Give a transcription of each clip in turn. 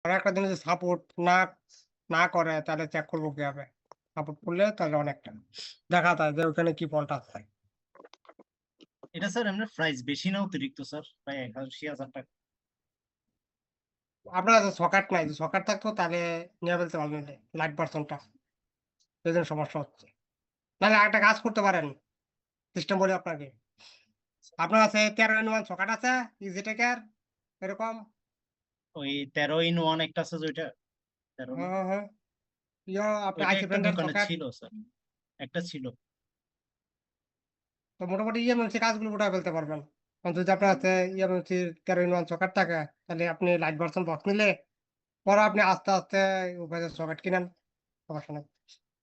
আর একটা জিনিস সাপোর্ট না না করে তাহলে চেক করবো কিভাবে? সাপোর্ট করলে তাহলে অনেকটা দেখা যায় যে ওখানে কি ফল্ট আছে। এটা স্যার এমনি প্রাইস বেশি না অতিরিক্ত স্যার? প্রায় ৮০,০০০ টাকা। আপনার কাছে সকেট নাই, যদি সকেট থাকতো তাহলে নিয়ে ফেলতে পারলেন লাইট ভার্সনটা। সেজন্য সমস্যা হচ্ছে। নাহলে আরেকটা কাজ করতে পারেন, সিস্টেম বলি আপনাকে। আপনার কাছে 13 in 1 সকেট আছে? ইজিটেকের এরকম? ওই ১৩ in 1 একটা আছে যেটা ১৩ না? হ্যাঁ, হ্যাঁ। আপনার ওইটা আইসি একটা ব্র্যান্ডের দোকানে সকেট। ছিল স্যার। একটা ছিল। তো মোটামুটি ইএমএমসি কাজগুলো উঠায় ফেলতে পারবেন। কারণ যদি আপনার কাছে ইএমএমসি 13 in 1 সকেট থাকে, তাহলে আপনি লাইট ভার্সন বক্স নিলে পরে আপনি আস্তে, আস্তে উপায়ে সকেট কিনেন। সমস্যা নাই।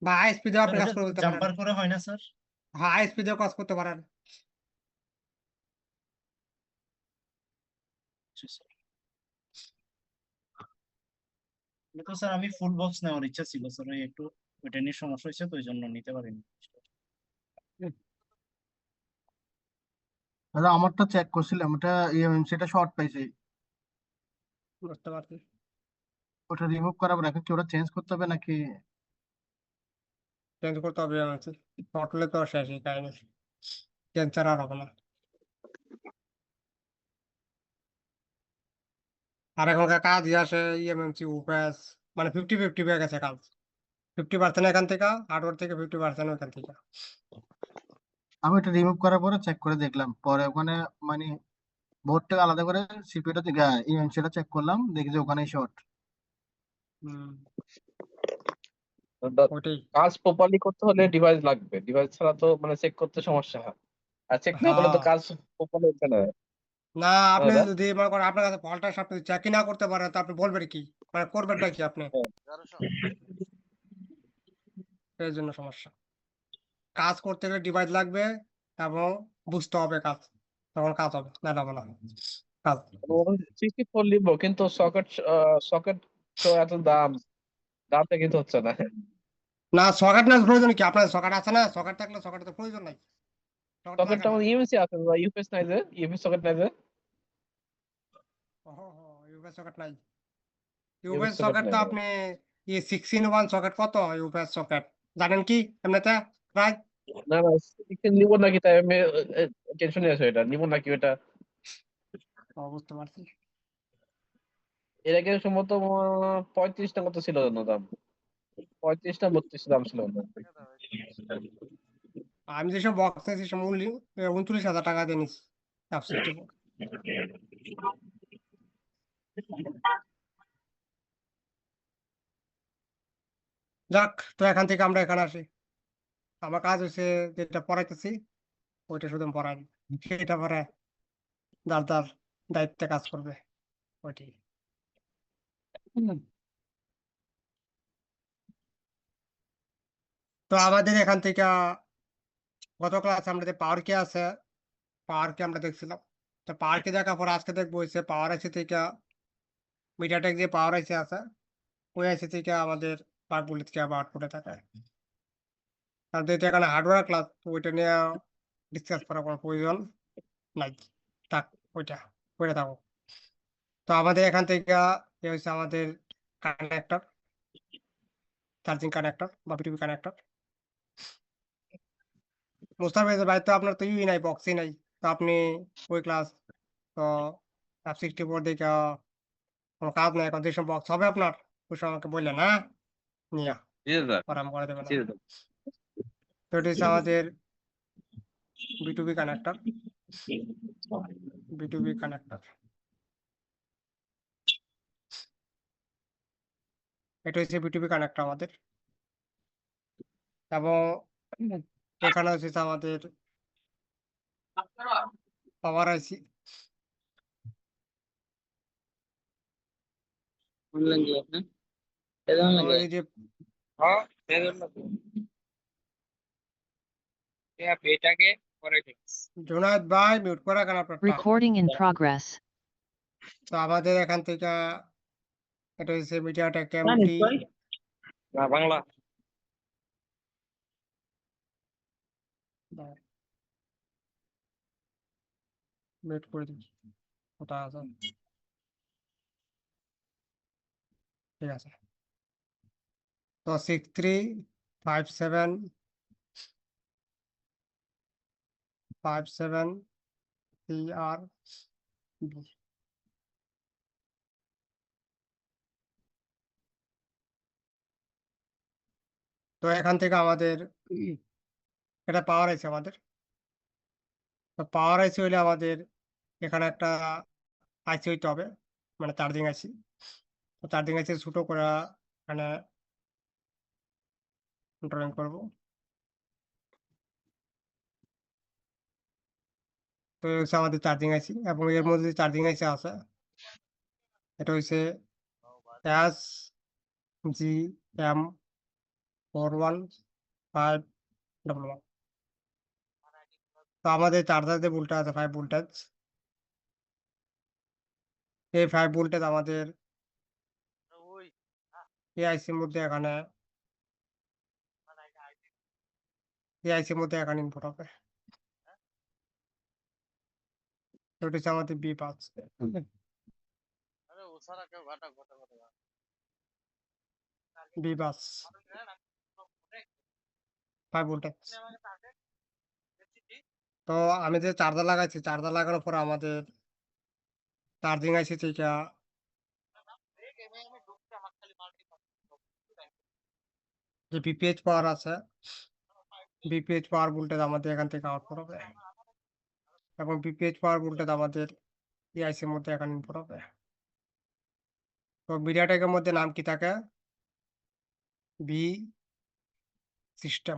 বা আইএসপি দিয়েও স্যার আপনি কাজ ওটা করে ফেলতে পারেন। জাম্পার করে হয় না স্যার? হ্যাঁ, আইএসপি দিয়েও কাজ করতে পারেন। আচ্ছা স্যার। তো স্যার আমি ফুল বক্স নেওয়ার ইচ্ছা ছিল স্যার, ওই একটু ওইটা নিয়ে সমস্যা হয়েছে তো ওই জন্য নিতে পারিনি। দাদা আমারটা চেক করছিলাম, ওটা ইএমএমসিটা শর্ট পাইছে। বুঝতে পারছি। ওটা রিমুভ করাবো এখন কি ওটা চেঞ্জ করতে হবে নাকি? চেঞ্জ করতে হবে ইএমএমসি। শর্ট হলে তো শেষই কাহিনী। চেঞ্জ ছাড়া আর হবে না। আর এখনকার কাজই আসে ইএমএমসি, UPS, মানে 50-50 হয়ে গেছে কাজ। 50% এখান থেকে, হার্ডওয়্যার থেকে 50% ওখান থেকে। আমি ওটা রিমুভ করার পরে চেক করে দেখলাম, পরে ওখানে মানে বোর্ডটা আলাদা করে সিপিইউটা থেকে ইএমএমসিটা চেক করলাম, দেখি যে ওখানেই শর্ট। হুম, দা- ওইটাই। কাজ প্রপারলি করতে হলে ডিভাইস লাগবে, ডিভাইস ছাড়া তো মানে চেক করতে সমস্যা হয়, আর চেক না করলে তো হ্যাঁ। কাজ প্রপারলি হচ্ছে না। না, আপনি দাদা যদি মনে করেন আপনার কাছে ফল্ট আসে, আপনি চেকই না করতে পারেন, তো আপনি বলবেন কি? মানে করবেনটা কি আপনি? এই জন্য সমস্যা। কাজ করতে গেলে ডিভাইস লাগবে এবং বুঝতে হবে কাজ। তখন কাজ হবে, না হবে না কাজ। 64 নিবো কিন্তু সকেট, সকেট তো এত দাম, দামটা কিন্তু হচ্ছে না। না, সকেট না প্রয়োজন কি? আপনার সকেট আছে না? সকেট থাকলে সকেটের তো প্রয়োজন নাই। সকেট তো লাগে সকেটটা না। আমার ইউএসসি আছে, ইউপিএস নাই যে, ইউপিএস সকেট নাই যে, ইউপিএস সকেট নাই। ইউপিএস ইউপিএস সকেট সকেট নাই তো আমার। আপনি 6-in-1 সকেট কত ইউপিএস সকেট? জানেন কি এমনিতে? প্রায় না না, নিবো নাকি তাই আমি টেনশনে আছি, এটা নিবো নাকি ওটা। বুঝতে পারছি। এর আগে সম্ভবত 35টা মতো ছিল না দাম, 35টা 32 দাম ছিল না। আমি যেসব বক্স আছে সেসব মূল্য 39,000 টাকা দিয়ে নিচ্ছি। যাক, তো এখান থেকে আমরা এখানে আসি। আমার কাজ হচ্ছে যেটা পড়াইতেছি ওইটা শুধু পড়াই, সেটা পরে যার যার দায়িত্বে কাজ করবে ওইটি। তো আমাদের এখান থেকে গত ক্লাস আমরা যে পাওয়ার কে আছে, পাওয়ার কে আমরা দেখছিলাম। তো পাওয়ার কে দেখার পর আজকে দেখবো হচ্ছে পাওয়ার আইসি থেকে মিডিয়াটেক যে পাওয়ার আইসি আছে, ওই আইসি থেকে আমাদের পার্কগুলি থেকে আবার আউটপুটে থাকে। আর যেহেতু এখানে হার্ডওয়্যার ক্লাস, ওইটা নিয়ে ডিসকাস করার কোনো প্রয়োজন নাই। থাক, ওইটা করে থাকো। তো আমাদের এখান থেকে এ হচ্ছে আমাদের কানেক্টর, চার্জিং কানেক্টর বা বিটিভি কানেক্টর। মুস্তাফিজের ভাই তো আপনার তো ইউই নাই, বক্সই নাই। তো আপনি ওই ক্লাস, তো 64 দিকে কোনো কাজ নাই। এখন যেসব বক্স হবে আপনার, ওই সময় আমাকে বললেন না নিয়া জি দাদা, আরাম করে দেবে না। জি দাদা। তো এটা হচ্ছে আমাদের বিটুবি কানেক্টর, বিটুবি কানেক্টর। এটা হচ্ছে বিটুবি কানেক্টর আমাদের। এবং এখানে হচ্ছে আমাদের পাওয়ার আইসি। তো এই যে হ্যাঁ, এজন্য তো। এটাকে পরে ঠিক। জোনায়েদ ভাই মিউট করা কেন আপনারটা? Recording in progress. তো আমাদের এখান থেকে এটা হচ্ছে মিডিয়াটেক এমটি। না বাংলা। মিউট করে দিচ্ছি, কোথায় আছে? ঠিক আছে। তো 6357 TR তো এখান থেকে আমাদের এটা পাওয়ার আইসি আমাদের। তো পাওয়ার আইসি হইলে আমাদের এখানে একটা আইসি হইতে হবে, মানে চার্জিং আইসি। তো চার্জিং আইসি ছোট করে এখানে ড্রয়িং করব। তো এই হচ্ছে আমাদের চার্জিং আইসি, এবং এর মধ্যে চার্জিং আইসি আছে। এটা হচ্ছে SGM41511। তো আমাদের চার্জার যে ভোল্টেজ আছে 5 ভোল্টেজ, এই 5 ভোল্টেজ আমাদের এই আইসির মধ্যে এখানে ইনপুট হবে। তো এটা হচ্ছে আমাদের বি পাস, বি বাস 5 ভোল্টেজ। তো আমি যে চার্জার লাগাইছি, চার্জার লাগানোর পরে আমাদের চার্জিং আইসি থেকে যে বিপিএইচ পাওয়ার আছে, বিপিএইচ পাওয়ার ভোল্টেজ আমাদের এখান থেকে আউটপুট হবে, এবং বিপিএইচ পাওয়ার ভোল্টেজ আমাদের এই আইসির মধ্যে এখানে ইনপুট হবে। তো মিডিয়াটেকের মধ্যে নাম কি থাকে? B system.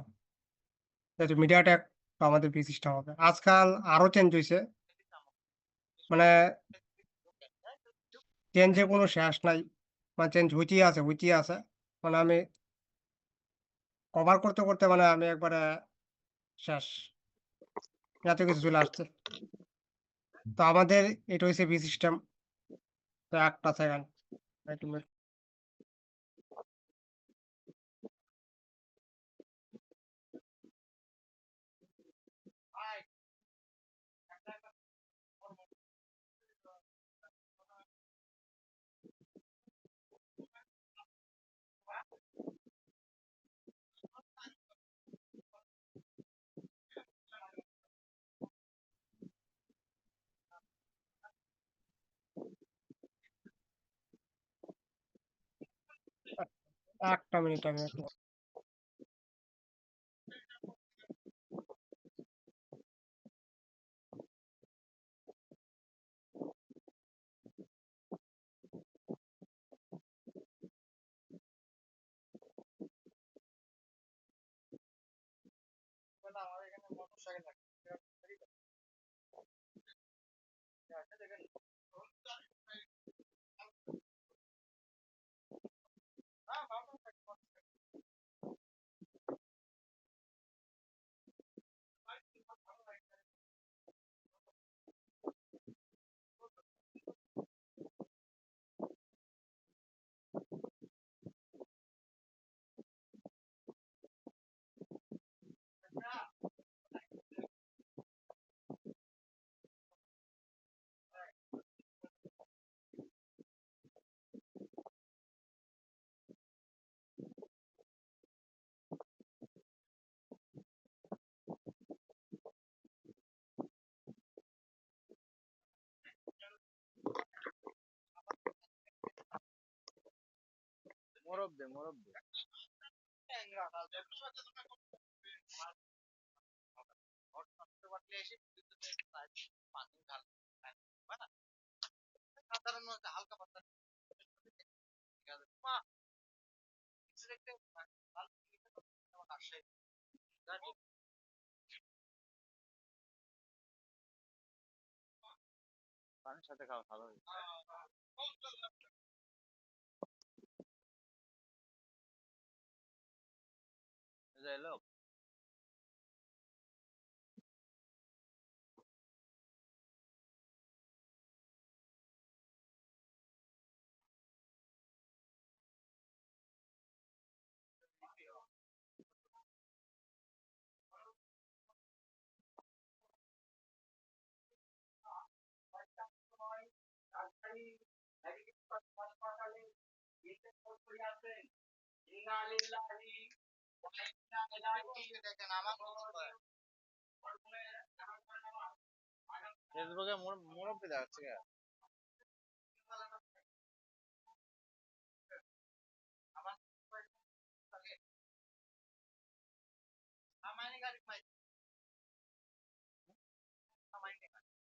যেহেতু মিডিয়াটেক, তো আমাদের বি সিস্টেম হবে। আজকাল আরো চেঞ্জ হয়েছে, মানে চেঞ্জের কোনো শেষ নাই, মানে চেঞ্জ হইতেই আছে। মানে আমি কভার করতে করতে মানে আমি একবারে শেষ, এত কিছু চলে আসছে। তো আমাদের এটা হচ্ছে বি সিস্টেম। তো একটা সেকেন্ড, একটা মিনিট আমি একটু ফেসবুকে মুরব্বি দেখাচ্ছে কে?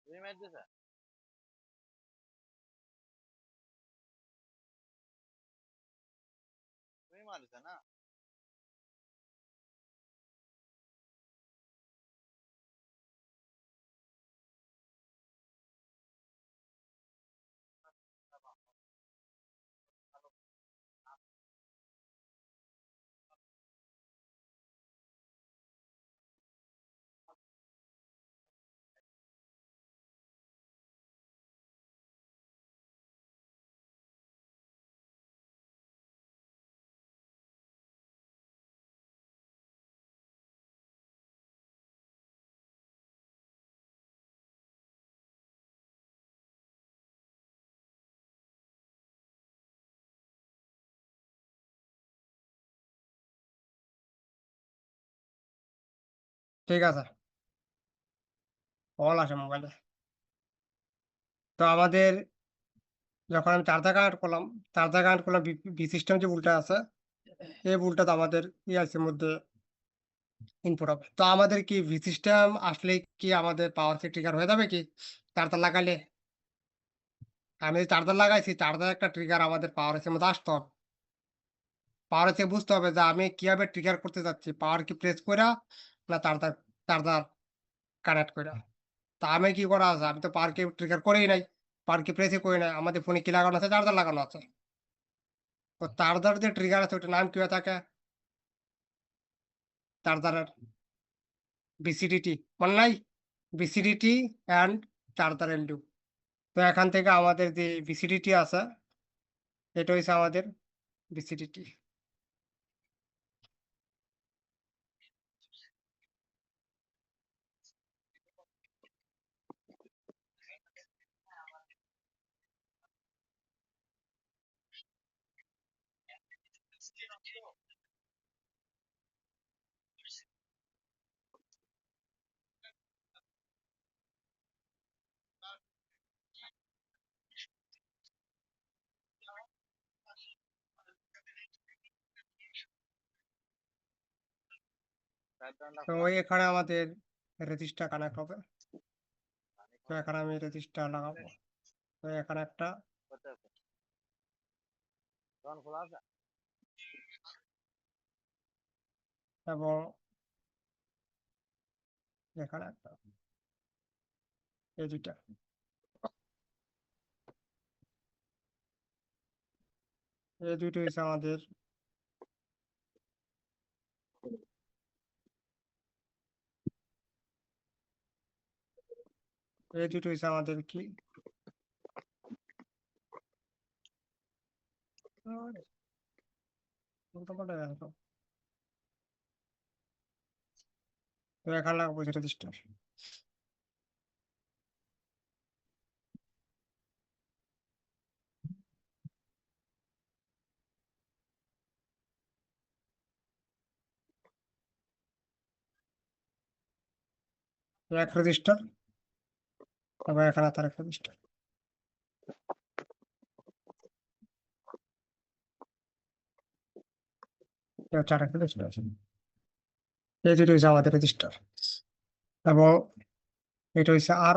রিমেট দিছে? তুমি মারিছে না? ঠিক আছে, কল আসে মোবাইলে। তো আমাদের যখন আমি চার্জার কানেক্ট করলাম, চার্জার কানেক্ট করলাম, বি সিস্টেম যে ভুলটা আছে, এই ভুলটা তো আমাদের ইয়াসের মধ্যে ইনপুট হবে। তো আমাদের কি ভি সিস্টেম আসলে কি আমাদের পাওয়ার ট্রিগার হয়ে যাবে কি চার্জার লাগাইলে? আমি চার্জার লাগাইছি, চার্জার একটা ট্রিগার আমাদের পাওয়ার এর মধ্যে আসতে হবে। পাওয়ার এসে বুঝতে হবে যে আমি কিভাবে ট্রিগার করতে যাচ্ছি, পাওয়ার কি প্রেস কইরা না চার্জার চার্জার কানেক্ট কইরা। তা আমি কি করা আছে, আমি তো পাওয়ার কি ট্রিগার করেই নাই, পাওয়ার কি প্রেসই করি নাই। আমাদের ফোনে কি লাগানো আছে, চার্জার লাগানো আছে। তো চার্জার যে ট্রিগার আছে ওটার নাম কি হয়ে থাকে, চার্জারের বিসিডিটি মনে নাই, বিসিডিটি অ্যান্ড চার্জার এলডিও। তো এখান থেকে আমাদের যে বিসিডিটি আছে, এটা হচ্ছে আমাদের বিসিডিটি। তো এখানে আমাদের রেজিস্টার কানেক্ট হবে। তো এখানে আমি রেজিস্টার লাগাবো। তো এখানে একটা দোকান খোলা আছে? এবং এখানে একটা, এই দুইটা। এই দুইটা হচ্ছে আমাদের এই দুটো হচ্ছে আমাদের কি উল্টোপাল্টা গেছে সব। তো এখানে লাগবো রেজিস্টার। এক রেজিস্টার, এবং এখানে তার এক রেজিস্টার। হচ্ছে আর একটা রেজিস্টার আছে। এই দুটো হচ্ছে আমাদের রেজিস্টার, এবং এটা হচ্ছে আর,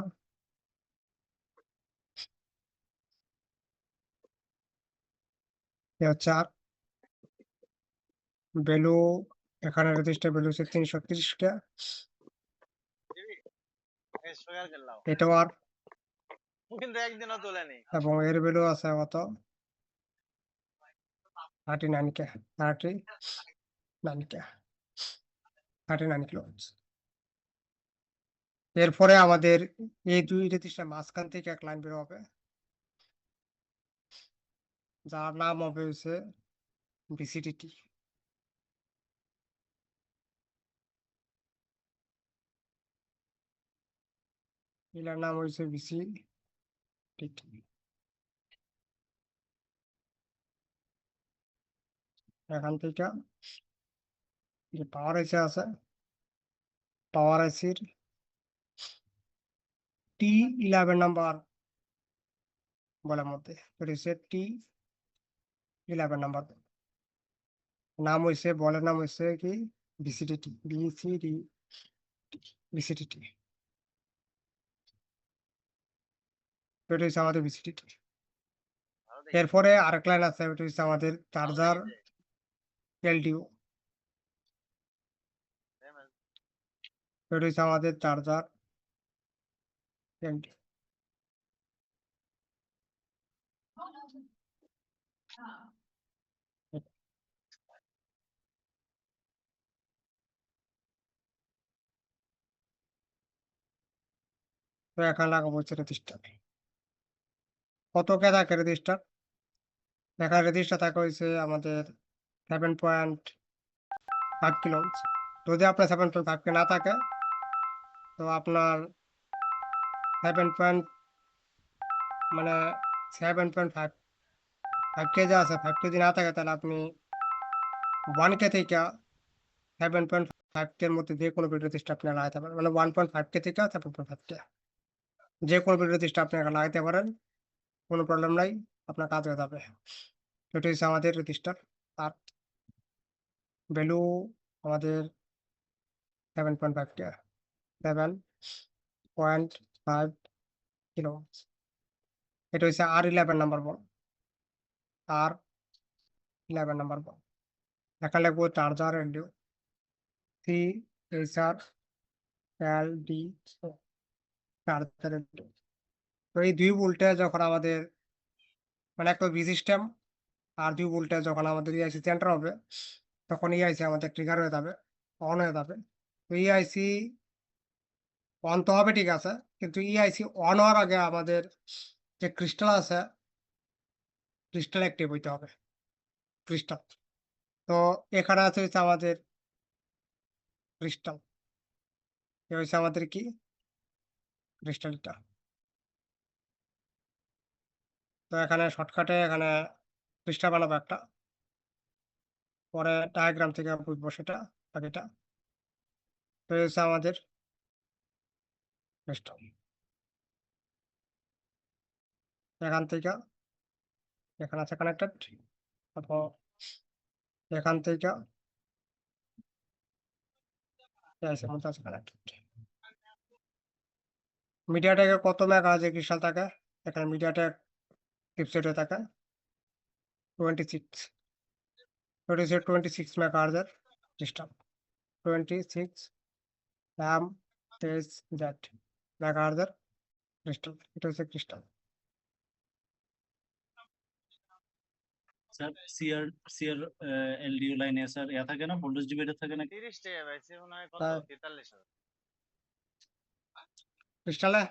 হচ্ছে আর ভ্যালু। এখানে রেজিস্টার ভ্যালু হচ্ছে 330টা। সুগার গেলাও এটাও আর, কিন্তু একদিনও তোলেনি। এবং এর ভ্যালু আছে কত, 39K, 39K, 39 কিলো। এরপরে আমাদের এই দুই রেজিস্টার মাঝখান থেকে এক লাইন বের হবে, যার নাম হবে হচ্ছে বিসিডিটি। এটার নাম হয়েছে বিসিডিটি। এখান থেকে যে পাওয়ার আইসি আছে, পাওয়ার আইসির T11 নাম্বার বলার মধ্যে রয়েছে T11 নাম্বার। নাম হয়েছে, বলের নাম হয়েছে কি বিসিডিটি, বিসিডিটি। এটা হচ্ছে আমাদের বিসিডিটি। আরো দেখি এরপরে আরেক লাইন আছে, ওটা হচ্ছে আমাদের আরো চার্জার দেখি এলডিও। যে, এটা হচ্ছে আমাদের চার্জার এলডিও। তো এখানে লাগাবো হচ্ছে রেজিস্টার। কত কে থাকে রেজিস্টার? এখানে রেজিস্টার থাকে হয়েছে আমাদের 7.5 কিলো। যদি আপনার 7.5 কে না থাকে, তো আপনার 7. মানে 7.5 কে যা আছে, 5 কেজি না থাকে, তাহলে আপনি 1 কে থেকে 7.5 কের মধ্যে যে কোনো বিট রেজিস্টার আপনি লাগাতে পারেন। মানে 1.5 কে থেকে 7.5 কে যে কোনো বিট রেজিস্টার আপনি লাগাতে পারেন, কোনো প্রবলেম নাই, আপনার কাজ হয়ে যাবে। এটা হচ্ছে আমাদের রেজিস্টার। আর ভ্যালু আমাদের 7.5 কে, 7.5 কিলো। এটা হচ্ছে R11 নাম্বার বল, R11 নাম্বার বল। এখানে লিখবো charger LDO CHR charger LDO. তো এই 2 ভোল্টে যখন আমাদের মানে একটা বি সিস্টেম, আর 2 ভোল্টে যখন আমাদের ইআইসি সেন্টার হবে, তখন ইআইসি আমাদের ট্রিগার হয়ে যাবে, অন হয়ে যাবে। তো ইআইসি অন তো হবে ঠিক আছে, কিন্তু ইআইসি অন হওয়ার আগে আমাদের যে ক্রিস্টাল আছে, ক্রিস্টাল অ্যাক্টিভ হইতে হবে, ক্রিস্টাল। তো এখানে আছে হচ্ছে আমাদের ক্রিস্টাল। এ হচ্ছে আমাদের কি ক্রিস্টালটা। তো এখানে শর্টকাটে এখানে ক্রিস্টাল বানাবো একটা, পরে ডায়াগ্রাম থেকে বুঝবো সেটা বাকিটা। তো এই হচ্ছে আমাদের ক্রিস্টাল। এখান থেকে এখানে আছে কানেক্টেড, তারপর এখান থেকে এর মধ্যে আছে কানেক্টেড। মিডিয়াটেকে কত মেগাহার্জের ক্রিস্টাল থাকে? এখানে মিডিয়াটেক চিপসেটে থাকে 26। এটা হচ্ছে 26 মেগাহার্জের ক্রিস্টাল, 26 MHz মেগাহার্জের ক্রিস্টাল। এটা হচ্ছে crystal. Sir CR CR LDO লাইনে স্যার ইয়া থাকে না, ভোল্টেজ ডিভাইডার থাকে না? 30 টাকা পাইছে মনে হয়, কত তাই। 43,000। ক্রিস্টালে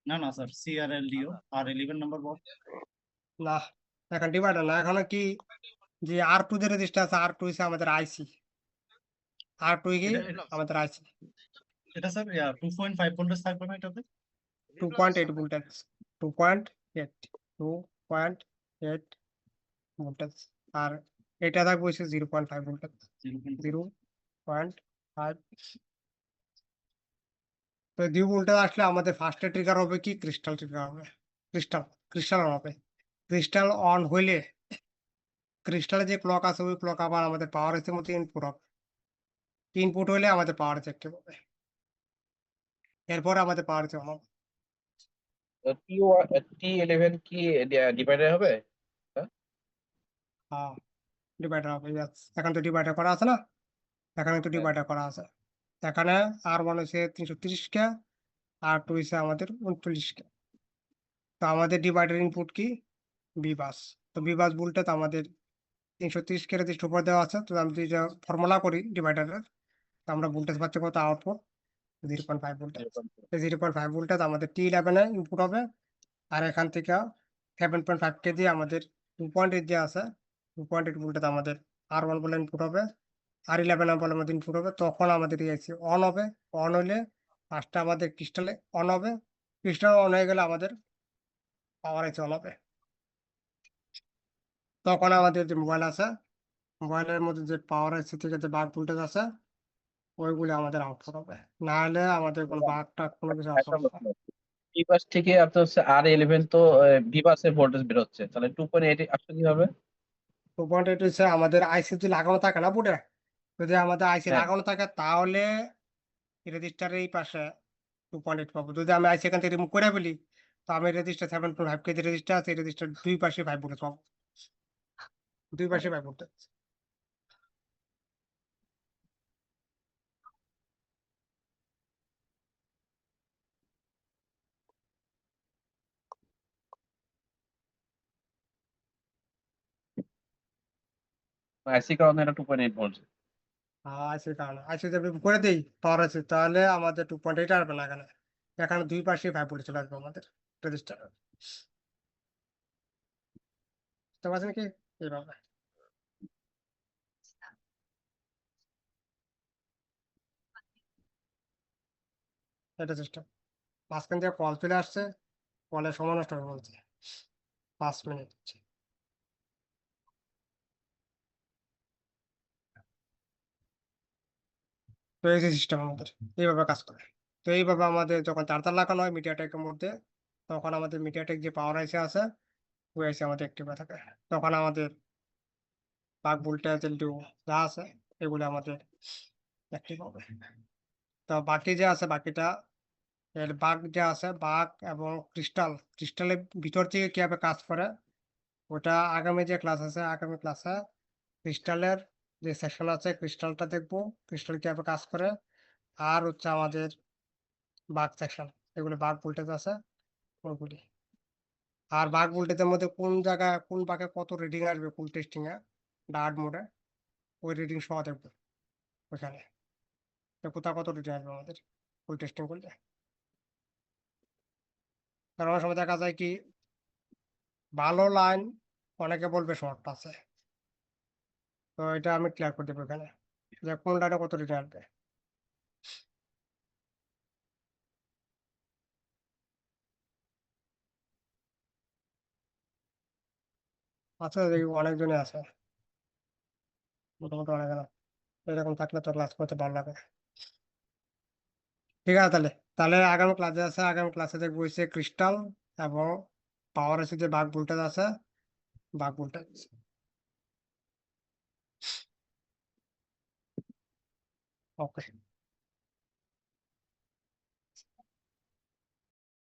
না না sir, CR LDO R11 number বল। না, এখন ডিভাইডার না, এখন কি যে R2 যে রেজিস্টার আছে, R2 হচ্ছে আমাদের আইসি, R2 কি আমাদের আইসি। এটা স্যার 2.5 ভোল্টেজ থাকবে না এটাতে? 2.8 ভোল্টেজ, 2.8 2.8 ভোল্টেজ। আর এটা থাকবে হচ্ছে 0.5 ভোল্টেজ, 0.5। তো 2 ভোল্টেজ আসলে আমাদের ফার্স্টে ট্রিগার হবে কি ক্রিস্টাল ট্রিগার হবে, ক্রিস্টাল অন হবে। ক্রিস্টাল অন হইলে ক্রিস্টালে যে ক্লক আছে, ওই ক্লক আবার আমাদের পাওয়ার এর মধ্যে ইনপুট হবে। ইনপুট হইলে আমাদের পাওয়ার অ্যাক্টিভ হবে, এরপরে আমাদের পাওয়ার অন হবে। T11 কি ডিভাইডার হবে? হ্যাঁ, ডিভাইডার হবে। yes, এখন তো ডিভাইডার করা আছে না, এখানে তো হ্যাঁ। ডিভাইডার করা আছে। এখানে R1 হচ্ছে 330 কে, R2 হচ্ছে আমাদের 39 কে। তো আমাদের ডিভাইডার ইনপুট কি বি বাস। তো বি বাস ভোল্টেজ আমাদের 330 কে রেজিস্টার উপর দেওয়া আছে। তো আমি যদি ফর্মুলা করি ডিভাইডারের, তো আমরা ভোল্টেজ পাচ্ছি কত, আউটপুট 0.5 ভোল্টেজ। 0.5 ভোল্টেজ আমাদের T11 এ ইনপুট হবে। আর এখান থেকে 7.5 কে দিয়ে আমাদের 2.8 যে আছে, 2.8 ভোল্টেজ আমাদের R1 বলে ইনপুট হবে, R11 বলে আমাদের ইনপুট হবে। তখন আমাদের ইআইসি অন হবে। অন হইলে ফার্স্টে আমাদের ক্রিস্টালে অন হবে, ক্রিস্টাল অন হয়ে গেলে আমাদের পাওয়ার আইসি অন হবে। তখন আমাদের যে মোবাইল আছে, মোবাইলের মধ্যে যে পাওয়ার আইসি থেকে যে বাগ ভোল্টেজ আছে ওইগুলি আমাদের আউটপুট হবে, না হলে আমাদের কোনো বাগ টাগ কোনো কিছু আসবে না। বিপাস থেকে আপনার হচ্ছে R11 তো বিপাসের ভোল্টেজ বের হচ্ছে, তাহলে 2.8 আসলে কি হবে? 2.8 হচ্ছে আমাদের আইসি যদি লাগানো থাকে না বুটে, যদি আমাদের আইসি হ্যাঁ। লাগানো থাকে তাহলে রেজিস্টারের এই পাশে 2.8 পাবো। যদি আমি আইসি এখান থেকে রিমুভ করে ফেলি তো আমি রেজিস্টার 7.5 কেজি রেজিস্টার আছে, রেজিস্টার দুই পাশে 5 ভোল্টেজ পাবো, দুই পাশে 5 ভোল্টেজ। আইসি কারণে এটা 2.8 ভোল্ট। আইসির কারণে আইসি যদি রিমুভ করে দিই পাওয়ার আছে তাহলে আমাদের 2.8 আসবে না, এখানে এখানে দুই পাশে 5 ভোল্টেজ চলে আসবে আমাদের রেজিস্টার। বুঝতে পারছেন কি এইভাবে? এটা সিস্টেম। মাঝখান দিয়ে কল চলে আসছে, কলের সময় নষ্ট হয়ে বলছে 5 মিনিট। তো এই যে সিস্টেম আমাদের এইভাবে কাজ করে। তো এইভাবে আমাদের যখন চার্জার লাগানো হয় মিডিয়াটেকের মধ্যে, তখন আমাদের মিডিয়াটেক যে পাওয়ার আইসি আছে ওই আইসি আমাদের অ্যাক্টিভ হয়ে থাকে, তখন আমাদের বাক ভোল্টেজ এলডিও যা আছে এগুলো আমাদের অ্যাক্টিভ হবে। তো বাকি যে আছে বাকিটা এর বাগ যে আছে বাগ এবং ক্রিস্টালের ভিতর থেকে কিভাবে কাজ করে ওটা আগামী যে ক্লাস আছে আগামী ক্লাসে ক্রিস্টালের যে সেকশন আছে ক্রিস্টালটা দেখবো, ক্রিস্টাল কিভাবে কাজ করে। আর হচ্ছে আমাদের বাগ সেকশন, এগুলো বাগ ভোল্টেজ আছে ওগুলি। আর বাগ ভোল্টেজের মধ্যে কোন জায়গায় কোন বাগে কত রিডিং আসবে ফুল টেস্টিং এ ডার্ট মোডে ওই রিডিং সহ দেখবো ওখানে, তো কোথাও কত রিডিং আসবে আমাদের ফুল টেস্টিং করলে। কারণ অনেক সময় দেখা যায় কি ভালো লাইন অনেকে বলবে শর্ট আছে, তো এটা আমি ক্লিয়ার করে দেবো এখানে যে কোন লাইনে কত রিডিং আসবে। আছে দেখি অনেকজনই আছে, মোটামুটি অনেক এরকম থাকলে তো ক্লাস করতে ভালো লাগে। ঠিক আছে তাহলে, তাহলে আগামী ক্লাসে আছে আগামী ক্লাসে দেখবো হচ্ছে ক্রিস্টাল এবং পাওয়ার আছে যে বাগ ভোল্টেজ আছে বাগ ভোল্টেজ। ওকে।